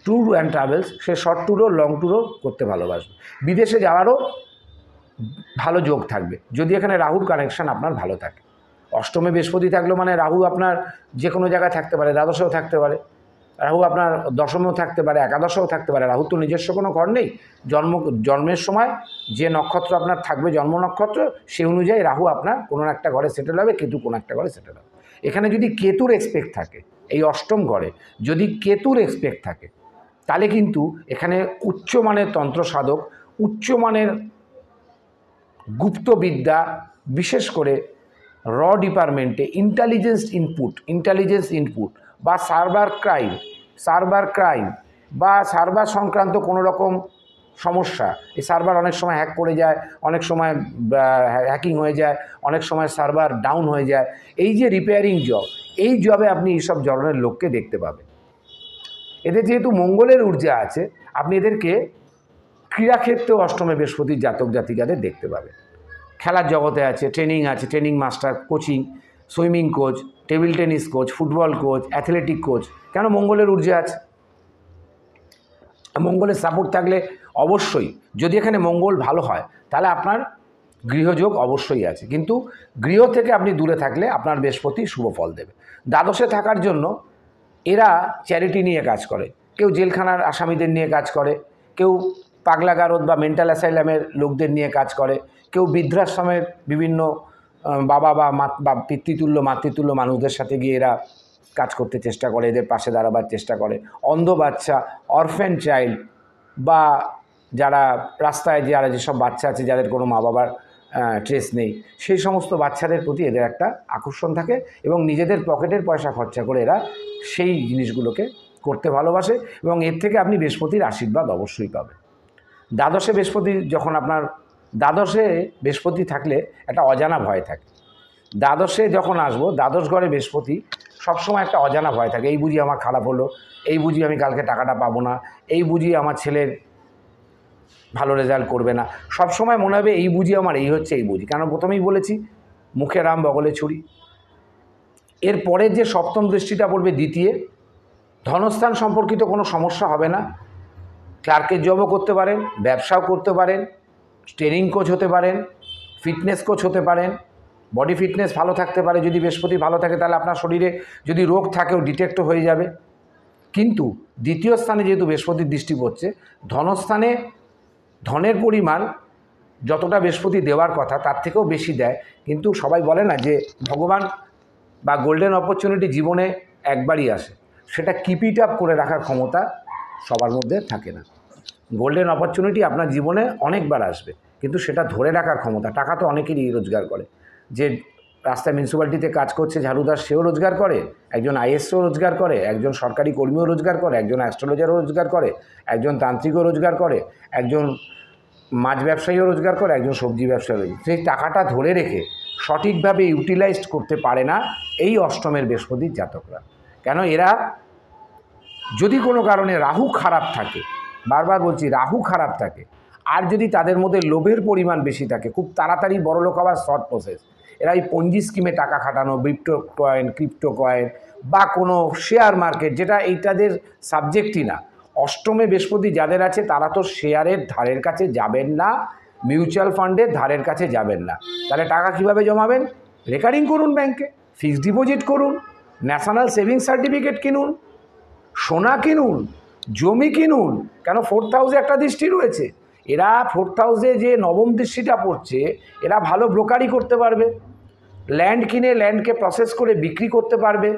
ট্যুর অ্যান্ড ট্রাভেলস, সে শর্ট ট্যুরও লং ট্যুরও করতে ভালোবাসবে, বিদেশে যাওয়ারও ভালো যোগ থাকবে যদি এখানে রাহুর কানেকশান আপনার ভালো থাকে। অষ্টমে বৃহস্পতি থাকলো মানে রাহু আপনার যে কোনো জায়গায় থাকতে পারে, দ্বাদশেও থাকতে পারে, রাহু আপনার দশমেও থাকতে পারে, একাদশেও থাকতে পারে। রাহু তো নিজস্ব কোনো ঘর নেই, জন্মের সময় যে নক্ষত্র আপনার থাকবে, জন্ম নক্ষত্র, সে অনুযায়ী রাহু আপনার কোনো একটা ঘরে সেটেল হবে, কেতু কোনো একটা ঘরে সেটেল হবে। এখানে যদি কেতুর এক্সপেক্ট থাকে, এই অষ্টম ঘরে যদি কেতুর এক্সপেক্ট থাকে, তাহলে কিন্তু এখানে উচ্চমানের তন্ত্র সাধক, উচ্চমানের গুপ্তবিদ্যা, বিশেষ করে র ডিপার্টমেন্টে ইন্টেলিজেন্স ইনপুট বা সার্ভার ক্রাইম বা সার্ভার সংক্রান্ত কোনো রকম সমস্যা, এই সার্ভার অনেক সময় হ্যাক করে যায়, অনেক সময় হ্যাকিং হয়ে যায়, অনেক সময় সার্ভার ডাউন হয়ে যায়, এই যে রিপেয়ারিং জব, এই জবে আপনি এইসব ধরনের লোককে দেখতে পাবেন। এদের যেহেতু মঙ্গলের ঊর্জা আছে, আপনি এদেরকে ক্রীড়াক্ষেত্রেও অষ্টমে বৃহস্পতির জাতক জাতিকাদের দেখতে পাবেন। খেলার জগতে আছে, ট্রেনিং আছে, training master, coaching, swimming coach, table tennis coach, football coach, athletic coach. কেন? মঙ্গলের ঊর্জা আছে। মঙ্গলের সাপোর্ট থাকলে অবশ্যই, যদি এখানে মঙ্গল ভালো হয়, তাহলে আপনার গৃহযোগ অবশ্যই আছে। কিন্তু গৃহ থেকে আপনি দূরে থাকলে আপনার বৃহস্পতি শুভ ফল দেবে। দ্বাদশে থাকার জন্য এরা চ্যারিটি নিয়ে কাজ করে, কেউ জেলখানার আসামিদের নিয়ে কাজ করে, কেউ পাগলাগারদ বা মেন্টাল অ্যাসাইলামের লোকদের নিয়ে কাজ করে, কেউ বৃদ্ধাশ্রমের বিভিন্ন বাবা বা পিতৃতুল্য মাতৃতুল্য মানুষদের সাথে গিয়ে এরা কাজ করতে চেষ্টা করে, এদের পাশে দাঁড়াবার চেষ্টা করে। অন্ধ বাচ্চা, অরফ্যান চাইল্ড, বা যারা রাস্তায় যেসব বাচ্চা আছে যাদের কোনো মা বাবার ট্রেস নেই, সেই সমস্ত বাচ্চাদের প্রতি এদের একটা আকর্ষণ থাকে এবং নিজেদের পকেটের পয়সা খরচা করে এরা সেই জিনিসগুলোকে করতে ভালোবাসে এবং এর থেকে আপনি বৃহস্পতির আশীর্বাদ অবশ্যই পাবেন। দ্বাদশে বৃহস্পতি যখন আপনার, দ্বাদশে বৃহস্পতি থাকলে একটা অজানা ভয় থাকে। দ্বাদশে যখন আসবো, দ্বাদশ ঘরে বৃহস্পতি সবসময় একটা অজানা ভয় থাকে। এই বুঝি আমার খারাপ হলো, এই বুঝি আমি কালকে টাকাটা পাবো না, এই বুঝি আমার ছেলের ভালো রেজাল্ট করবে না, সবসময় মনে হবে এই বুঝি আমার এই হচ্ছে, এই বুঝি। কেন? প্রথমেই বলেছি, মুখে রাম বগলে ছুরি। এরপরের যে সপ্তম দৃষ্টিটা পড়বে দ্বিতীয়, ধনস্থান সম্পর্কিত কোনো সমস্যা হবে না। ক্লার্কের জবও করতে পারেন, ব্যবসাও করতে পারেন, ট্রেনিং কোচ হতে পারেন, ফিটনেস কোচ হতে পারেন, বডি ফিটনেস ভালো থাকতে পারে। যদি বৃহস্পতি ভালো থাকে তাহলে আপনার শরীরে যদি রোগ থাকেও ডিটেক্টও হয়ে যাবে। কিন্তু দ্বিতীয় স্থানে যেহেতু বৃহস্পতির দৃষ্টি পড়ছে, ধনস্থানে ধনের পরিমাণ যতটা বৃহস্পতি দেওয়ার কথা তার থেকেও বেশি দেয়। কিন্তু সবাই বলে না যে ভগবান বা গোল্ডেন অপরচুনিটি জীবনে একবারই আসে, সেটা কিপ ইট আপ করে রাখার ক্ষমতা সবার মধ্যে থাকে না। গোল্ডেন অপরচুনিটি আপনার জীবনে অনেকবার আসবে, কিন্তু সেটা ধরে রাখার ক্ষমতা, টাকা তো অনেকেরই রোজগার করে। যে রাস্তায় মিউনিসিপ্যালিটিতে কাজ করছে ঝাড়ুদার, সেও রোজগার করে, একজন আইএসও রোজগার করে, একজন সরকারি কর্মীও রোজগার করে, একজন অ্যাস্ট্রোলজারও রোজগার করে, একজন তান্ত্রিকও রোজগার করে, একজন মাছ ব্যবসায়ীও রোজগার করে, একজন সবজি ব্যবসায়ী রোজগার। সেই টাকাটা ধরে রেখে সঠিকভাবে ইউটিলাইজড করতে পারে না এই অষ্টমের বৃহস্পতির জাতকরা। কেন? এরা যদি কোনো কারণে রাহু খারাপ থাকে, বারবার বলছি রাহু খারাপ থাকে, আর যদি তাদের মধ্যে লোভের পরিমাণ বেশি থাকে, খুব তাড়াতাড়ি বড়লোক হওয়ার শর্ট প্রসেস, এরা এই পঞ্জি স্কিমে টাকা খাটানো, ক্রিপ্টো কয়েন বা কোনো শেয়ার মার্কেট, যেটা এইটাদের সাবজেক্টই না। অষ্টমে বৃহস্পতি যাদের আছে তারা তো শেয়ারের ধারের কাছে যাবেন না, মিউচুয়াল ফান্ডের ধারের কাছে যাবেন না। তাহলে টাকা কিভাবে জমাবেন? রেকারিং করুন ব্যাংকে, ফিক্সড ডিপোজিট করুন, ন্যাশনাল সেভিংস সার্টিফিকেট কিনুন, সোনা কিনুন, জমি কিনুন। কেন 4th হাউসে একটা দৃষ্টি রয়েছে, এরা 4th হাউসে যে নবম দৃষ্টিটা পড়ছে, এরা ভালো ব্রোকারি করতে পারবে, ল্যান্ড কিনে ল্যান্ডকে প্রসেস করে বিক্রি করতে পারবে,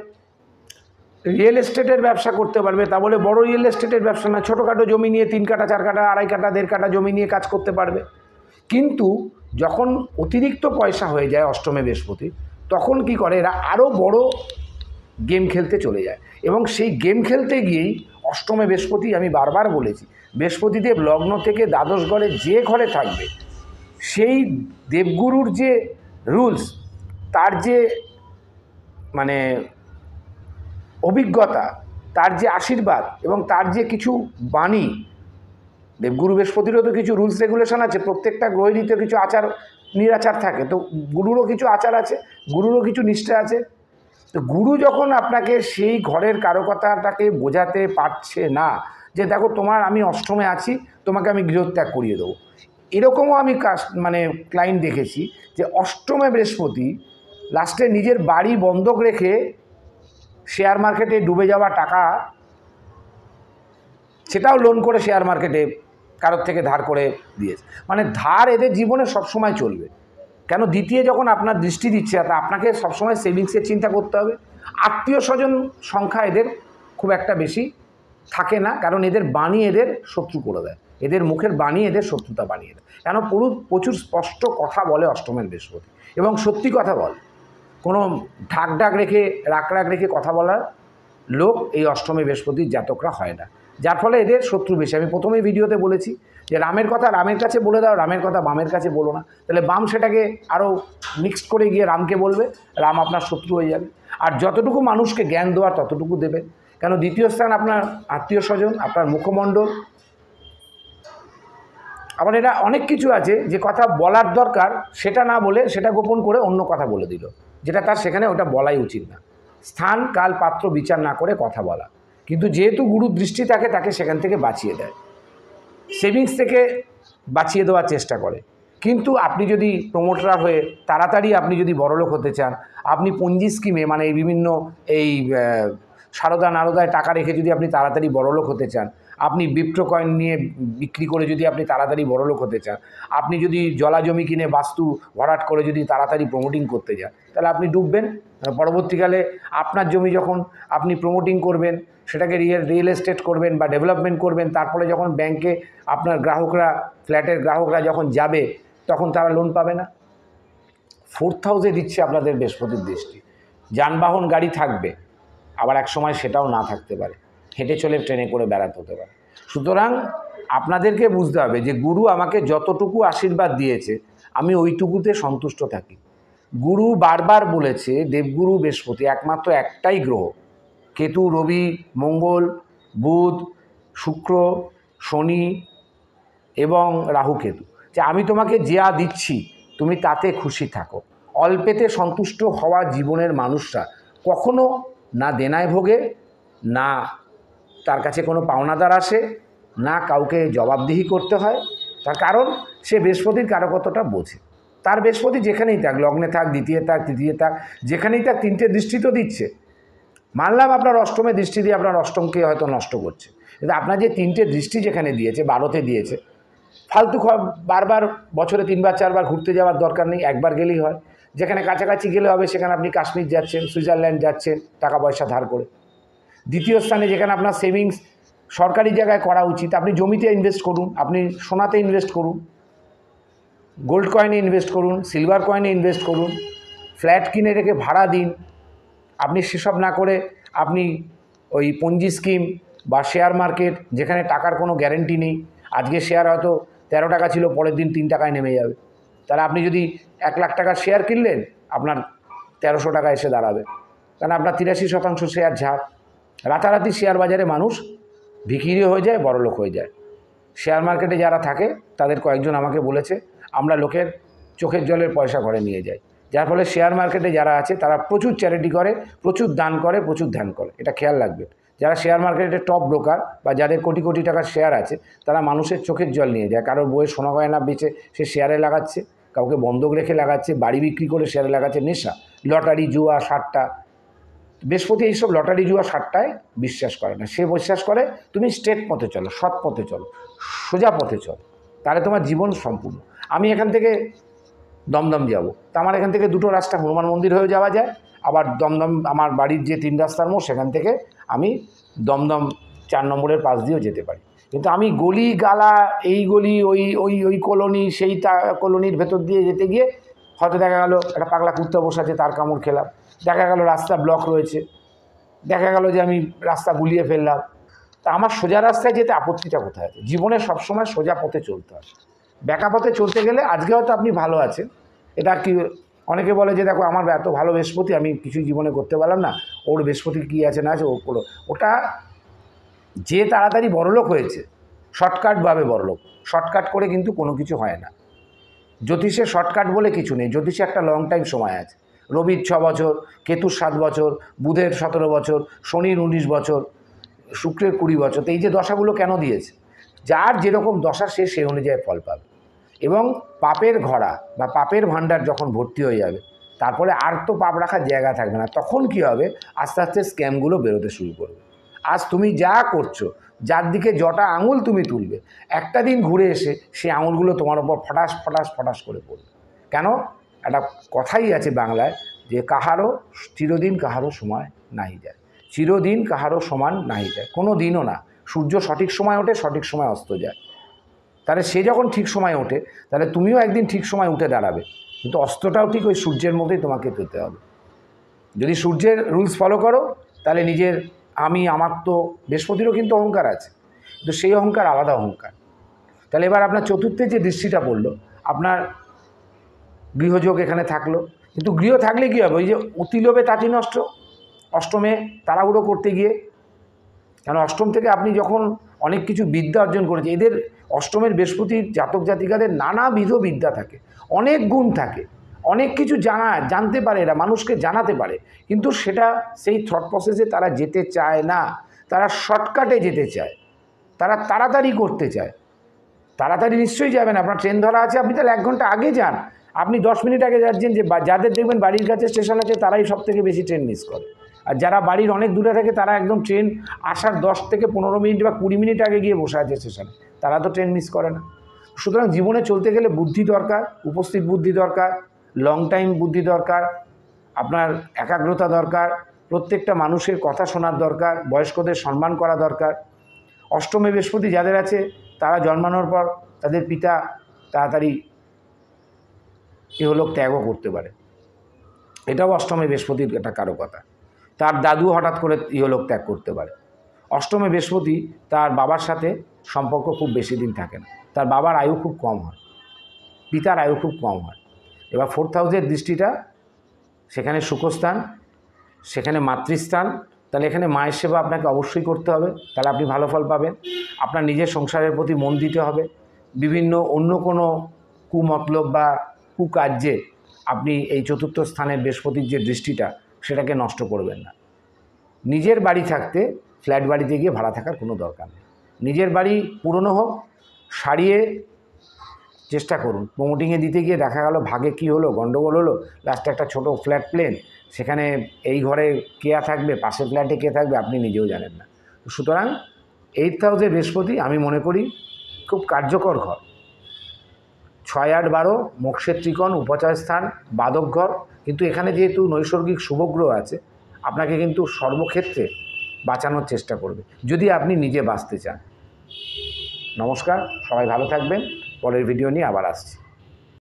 রিয়েল এস্টেটের ব্যবসা করতে পারবে। তা বলে বড় রিয়েল এস্টেটের ব্যবসা না, ছোটোখাটো জমি নিয়ে 3 কাঠা 4 কাঠা 2.5 কাঠা 1.5 কাঠা জমি নিয়ে কাজ করতে পারবে। কিন্তু যখন অতিরিক্ত পয়সা হয়ে যায় অষ্টমে বৃহস্পতি, তখন কি করে এরা আরও বড় গেম খেলতে চলে যায়। এবং সেই গেম খেলতে গিয়েই অষ্টমে বৃহস্পতি, আমি বারবার বলেছি, বৃহস্পতিদেব লগ্ন থেকে দ্বাদশ ঘরে যে ঘরে থাকবে, সেই দেবগুরুর যে রুলস, তার যে মানে অভিজ্ঞতা, তার যে আশীর্বাদ এবং তার যে কিছু বাণী, দেবগুরু বৃহস্পতিরও তো কিছু রুলস রেগুলেশন আছে, প্রত্যেকটা গ্রহেরই তো কিছু আচার নিরাচার থাকে, তো গুরুরও কিছু আচার আছে, গুরুরও কিছু নিষ্ঠা আছে। তো গুরু যখন আপনাকে সেই ঘরের কারকতাটাকে বোঝাতে পারছে না, যে দেখো তোমার আমি অষ্টমে আছি, তোমাকে আমি গৃহত্যাগ করিয়ে দেবো, এরকমও আমি ক্লায়েন্ট দেখেছি যে অষ্টমে বৃহস্পতি লাস্টে নিজের বাড়ি বন্ধক রেখে শেয়ার মার্কেটে ডুবে যাওয়া টাকা, সেটাও লোন করে শেয়ার মার্কেটে কারোর থেকে ধার করে দিয়েছে। মানে ধার এদের জীবনে সবসময় চলবে। কেন, দ্বিতীয় যখন আপনার দৃষ্টি দিচ্ছে, তা আপনাকে সবসময় সেভিংসের চিন্তা করতে হবে। আত্মীয় স্বজন সংখ্যা এদের খুব একটা বেশি থাকে না, কারণ এদের বাণী এদের শত্রু করে দেয়, এদের মুখের বাণী এদের শত্রুতা বানিয়ে দেয়। কেন, প্রচুর স্পষ্ট কথা বলে অষ্টমের বৃহস্পতি, এবং সত্যি কথা বলে, কোনো ঢাক রেখে রাগ রেখে কথা বলার লোক এই অষ্টমী বৃহস্পতির জাতকরা হয় না, যার ফলে এদের শত্রু বেশি। আমি প্রথমেই ভিডিওতে বলেছি যে রামের কথা রামের কাছে বলে দাও, রামের কথা বামের কাছে বলো না, তাহলে বাম সেটাকে আরও মিক্সড করে গিয়ে রামকে বলবে, রাম আপনার শত্রু হয়ে যাবে। আর যতটুকু মানুষকে জ্ঞান দেওয়ার ততটুকু দেবেন। কেন, দ্বিতীয় স্থান আপনার আত্মীয় স্বজন, আপনার মুখমণ্ডল। আবার এটা অনেক কিছু আছে যে কথা বলার দরকার, সেটা না বলে সেটা গোপন করে অন্য কথা বলে দিল, যেটা তার সেখানে ওটা বলাই উচিত না। স্থান কাল পাত্র বিচার না করে কথা বলা, কিন্তু যেহেতু গুরুর দৃষ্টি থাকে, তাকে সেখান থেকে বাঁচিয়ে দেয়, সেভিংস থেকে বাঁচিয়ে দেওয়ার চেষ্টা করে। কিন্তু আপনি যদি প্রমোটার হয়ে তাড়াতাড়ি আপনি যদি বড়লোক হতে চান, আপনি পঞ্জি স্কিমে মানে এই বিভিন্ন এই সারদা নারদায় টাকা রেখে যদি আপনি তাড়াতাড়ি বড়লোক হতে চান, আপনি বিপ্টো কয়েন নিয়ে বিক্রি করে যদি আপনি তাড়াতাড়ি বড়লোক হতে চান, আপনি যদি জলা জমি কিনে বাস্তু ভরাট করে যদি তাড়াতাড়ি প্রমোটিং করতে যান, তাহলে আপনি ডুববেন। পরবর্তীকালে আপনার জমি যখন আপনি প্রমোটিং করবেন, সেটাকে রিয়েল এস্টেট করবেন বা ডেভেলপমেন্ট করবেন, তারপরে যখন ব্যাংকে আপনার গ্রাহকরা, ফ্ল্যাটের গ্রাহকরা যখন যাবে, তখন তারা লোন পাবে না। 4th হাউসে দিচ্ছে আপনাদের বৃহস্পতির দৃষ্টি। যানবাহন গাড়ি থাকবে, আবার এক সময় সেটাও না থাকতে পারে, হেঁটে চলে ট্রেনে করে বেড়াতে হতে পারে। সুতরাং আপনাদেরকে বুঝতে হবে যে গুরু আমাকে যতটুকু আশীর্বাদ দিয়েছে, আমি ওইটুকুতে সন্তুষ্ট থাকি। গুরু বারবার বলেছে, দেবগুরু বৃহস্পতি একমাত্র একটাই গ্রহ, কেতু, রবি, মঙ্গল, বুধ, শুক্র, শনি এবং রাহু কেতু, যে আমি তোমাকে যা দিচ্ছি তুমি তাতে খুশি থাকো। অল্পেতে সন্তুষ্ট হওয়া জীবনের মানুষরা কখনো না দেনায় ভোগে, না তার কাছে কোনো পাওনাদার আসে, না কাউকে জবাবদিহি করতে হয়। তার কারণ সে বৃহস্পতির কারকত্বটা বোঝে। তার বৃহস্পতি যেখানেই থাক, লগ্নে থাক, দ্বিতীয় থাক, তৃতীয় থাক, যেখানেই থাক, 3টে দৃষ্টি তো দিচ্ছে। মানলাম আপনার অষ্টমে দৃষ্টি দিয়ে আপনার অষ্টমকে হয়তো নষ্ট করছে, কিন্তু আপনার যে 3টে দৃষ্টি যেখানে দিয়েছে, 12তে দিয়েছে, ফালতু বারবার বছরে 3বার 4বার ঘুরতে যাওয়ার দরকার নেই, একবার গেলেই হয়। যেখানে কাছাকাছি গেলে হবে, সেখানে আপনি কাশ্মীর যাচ্ছেন, সুইজারল্যান্ড যাচ্ছেন টাকা পয়সা ধার করে। দ্বিতীয় স্থানে যেখানে আপনার সেভিংস সরকারি জায়গায় করা উচিত, আপনি জমিতে ইনভেস্ট করুন, আপনি সোনাতে ইনভেস্ট করুন, গোল্ড কয়েনে ইনভেস্ট করুন, সিলভার কয়েনে ইনভেস্ট করুন, ফ্ল্যাট কিনে রেখে ভাড়া দিন। আপনি সেসব না করে আপনি ওই পঞ্জি স্কিম বা শেয়ার মার্কেট, যেখানে টাকার কোনো গ্যারেন্টি নেই, আজকে শেয়ার হয়তো 13 টাকা ছিল, পরের দিন 3 টাকায় নেমে যাবে, তাহলে আপনি যদি 1 লাখ টাকার শেয়ার কিনলেন, আপনার 1300 টাকা এসে দাঁড়াবে, কারণ আপনার 83% শেয়ার ঝাড়। রাতারাতি শেয়ার বাজারে মানুষ ভিখিরি হয়ে যায়, বড়লোক হয়ে যায়। শেয়ার মার্কেটে যারা থাকে, তাদের কয়েকজন আমাকে বলেছে, আমরা লোকের চোখের জলের পয়সা ঘরে নিয়ে যাই, যার ফলে শেয়ার মার্কেটে যারা আছে তারা প্রচুর চ্যারিটি করে, প্রচুর দান করে, প্রচুর ধ্যান করে। এটা খেয়াল রাখবেন, যারা শেয়ার মার্কেটে টপ ব্রোকার বা যাদের কোটি কোটি টাকার শেয়ার আছে, তারা মানুষের চোখের জল নিয়ে যায়। কারোর বইয়ের সোনা গয়না বেচে সে শেয়ারে লাগাচ্ছে, কাউকে বন্ধক রেখে লাগাচ্ছে, বাড়ি বিক্রি করে শেয়ারে লাগাচ্ছে, নেশা, লটারি, জুয়া, সাট্টা। বৃহস্পতি এইসব লটারি, জুয়া, সাট্টায় বিশ্বাস করে না। সে বিশ্বাস করে তুমি স্ট্রেট পথে চলো, সৎ পথে চলো, সোজা পথে চলো, তাহলে তোমার জীবন সম্পূর্ণ। আমি এখান থেকে দমদম যাব, তা আমার এখান থেকে দুটো রাস্তা হনুমান মন্দির হয়ে যাওয়া যায়, আবার দমদম আমার বাড়ির যে 3 রাস্তার মোড় সেখান থেকে আমি দমদম 4 নম্বরের পাশ দিয়েও যেতে পারি। কিন্তু আমি গলি গালা, এই গলি, ওই ওই ওই কলোনি, সেই কলোনির ভেতর দিয়ে যেতে গিয়ে হয়তো দেখা গেল একটা পাগলা কুত্তা বসে আছে, তার কামড় খেলাম, দেখা গেল রাস্তা ব্লক রয়েছে, দেখা গেল যে আমি রাস্তা গুলিয়ে ফেললাম। তা আমার সোজা রাস্তায় যেতে আপত্তিটা কোথায় আছে? জীবনে সবসময় সোজা পথে চলতে হয়। ব্যাকা পথে চলতে গেলে আজকে হয়তো আপনি ভালো আছেন, এটা কি অনেকে বলে যে দেখো আমার এত ভালো বৃহস্পতি, আমি কিছু জীবনে করতে পারলাম না, ওর বৃহস্পতি কী আছে না আছে ও করো। ওটা যে তাড়াতাড়ি বড়লোক হয়েছে, শর্টকাটভাবে বড়লোক, শর্টকাট করে কিন্তু কোনো কিছু হয় না। জ্যোতিষে শর্টকাট বলে কিছু নেই, জ্যোতিষে একটা লং টাইম সময় আছে। রবির 6 বছর, কেতুর 7 বছর, বুধের 17 বছর, শনির 19 বছর, শুক্রের 20 বছর। তো এই যে দশাগুলো কেন দিয়েছে? যার যেরকম দশা সে সেই অনুযায়ী ফল পাবে। এবং পাপের ঘড়া বা পাপের ভাণ্ডার যখন ভর্তি হয়ে যাবে, তারপরে আর তো পাপ রাখার জায়গা থাকবে না। তখন কি হবে? আস্তে আস্তে স্ক্যামগুলো বেরোতে শুরু করবে। আজ তুমি যা করছো, যার দিকে জটা আঙুল তুমি তুলবে, একটা দিন ঘুরে এসে সেই আঙুলগুলো তোমার ওপর ফটাস ফটাস ফটাস করে পড়বে। কেন? একটা কথাই আছে বাংলায় যে কাহারও চিরদিন কাহারও সময় নাহি যায়, চিরদিন কাহারও সমান নাহি যায়, কোনো দিনও না। সূর্য সঠিক সময় ওঠে, সঠিক সময় অস্ত যায়। তাহলে সে যখন ঠিক সময় ওঠে, তাহলে তুমিও একদিন ঠিক সময় উঠে দাঁড়াবে, কিন্তু অস্ত্রটাও ঠিক ওই সূর্যের মধ্যেই তোমাকে তুলতে হবে। যদি সূর্যের রুলস ফলো করো, তাহলে নিজের আমি আমার তো বৃহস্পতিরও কিন্তু অহংকার আছে, কিন্তু সেই অহংকার আলাদা অহংকার। তাহলে এবার আপনার চতুর্থে যে দৃষ্টিটা পড়লো, আপনার গৃহযোগ এখানে থাকলো, কিন্তু গৃহ থাকলে কী হবে? ওই যে অতিলোভে তাঁতি নষ্ট, অষ্টমে তাড়াহুড়ো করতে গিয়ে। কারণ অষ্টম থেকে আপনি যখন অনেক কিছু বিদ্যা অর্জন করেছে, এদের অষ্টমের বৃহস্পতির জাতক জাতিকাদের নানাবিধ বিদ্যা থাকে, অনেক গুণ থাকে, অনেক কিছু জানতে পারে, এরা মানুষকে জানাতে পারে, কিন্তু সেটা সেই থট প্রসেসে তারা যেতে চায় না। তারা শর্টকাটে যেতে চায়, তারা তাড়াতাড়ি করতে চায়। তাড়াতাড়ি নিশ্চয়ই যাবেন, আপনার ট্রেন ধরা আছে, আপনি তাহলে 1 ঘন্টা আগে যান। আপনি 10 মিনিট আগে যাচ্ছেন, যে যাদের দেখবেন বাড়ির কাছে স্টেশন আছে তারাই সব থেকে বেশি ট্রেন মিস করে। আর যারা বাড়ির অনেক দূরে থাকে তারা একদম ট্রেন আসার 10 থেকে 15 মিনিট বা 20 মিনিট আগে গিয়ে বসে আছে স্টেশনে, তারা তো ট্রেন মিস করে না। সুতরাং জীবনে চলতে গেলে বুদ্ধি দরকার, উপস্থিত বুদ্ধি দরকার, লং টাইম বুদ্ধি দরকার, আপনার একাগ্রতা দরকার, প্রত্যেকটা মানুষের কথা শোনার দরকার, বয়স্কদের সম্মান করা দরকার। অষ্টমে বৃহস্পতি যাদের আছে তারা জন্মানোর পর তাদের পিতা তাড়াতাড়ি ইহলোক ত্যাগও করতে পারে, এটাও অষ্টমে বৃহস্পতির একটা কারকতা। তার দাদু হঠাৎ করে ইহলোক ত্যাগ করতে পারে। অষ্টমে বৃহস্পতি তার বাবার সাথে সম্পর্ক খুব বেশি দিন থাকে না, তার বাবার আয়ু খুব কম হয়, পিতার আয়ু খুব কম হয়। এবার 4th হাউসের দৃষ্টিটা, সেখানে সুখস্থান, সেখানে মাতৃস্থান, তাহলে এখানে মায়ের সেবা আপনাকে অবশ্যই করতে হবে, তাহলে আপনি ভালো ফল পাবেন। আপনার নিজের সংসারের প্রতি মন দিতে হবে। বিভিন্ন অন্য কোনো কুমতলব বা কুকার্যে আপনি এই 4র্থ স্থানের বৃহস্পতির যে দৃষ্টিটা, সেটাকে নষ্ট করবেন না। নিজের বাড়ি থাকতে ফ্ল্যাট বাড়িতে গিয়ে ভাড়া থাকার কোনো দরকার নেই। নিজের বাড়ি পুরনো হোক, সারিয়ে চেষ্টা করুন। প্রমোটিংয়ে দিতে গিয়ে দেখা গেল ভাগে কি হলো, গন্ডগোল হলো, লাস্টে একটা ছোট ফ্ল্যাট প্লেন, সেখানে এই ঘরে কে থাকবে, পাশের ফ্ল্যাটে কে থাকবে আপনি নিজেও জানেন না। সুতরাং 8th হাউসের বৃহস্পতি আমি মনে করি খুব কার্যকর ঘর। 6, 8, 12 মোক্ষের ত্রিকোণ, উপচয় স্থান, বাদক ঘর, কিন্তু এখানে যেহেতু নৈসর্গিক শুভগ্রহ আছে, আপনাকে কিন্তু সর্বক্ষেত্রে বাঁচানোর চেষ্টা করবে যদি আপনি নিজে বাঁচতে চান। নমস্কার, সবাই ভালো থাকবেন। পরের ভিডিও নিয়ে আবার আসছি।